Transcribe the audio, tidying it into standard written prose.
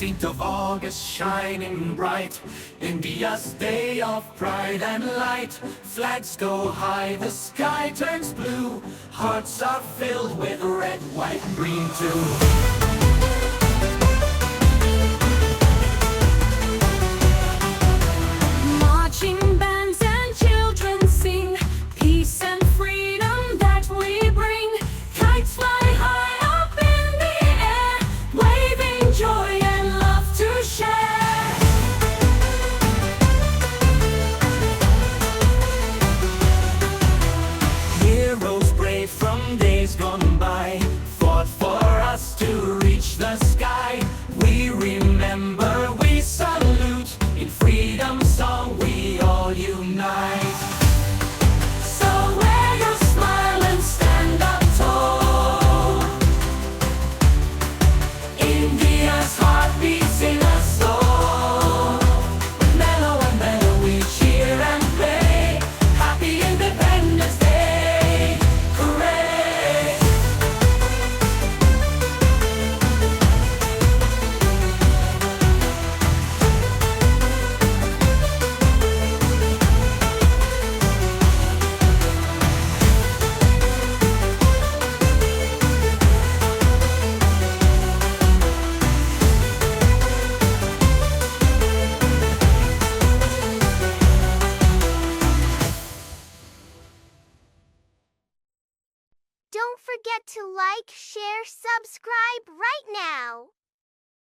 15th of August shining bright, India's day of pride and light. Flags go high, the sky turns blue, hearts are filled with red, white, green too. Marching bands and children sing, peace and freedom that we bring. Kites fly high up in the air, waving joy and love to share. Heroes brave from days gone by fought for us to reach the sky. We remember, we salute, in freedom song we all unite. So wear your smile and stand up tall. India's heart beats in us soul. Melo and Bello we cheer and play. Happy Independence Day, hooray! Don't forget to like, share, subscribe right now.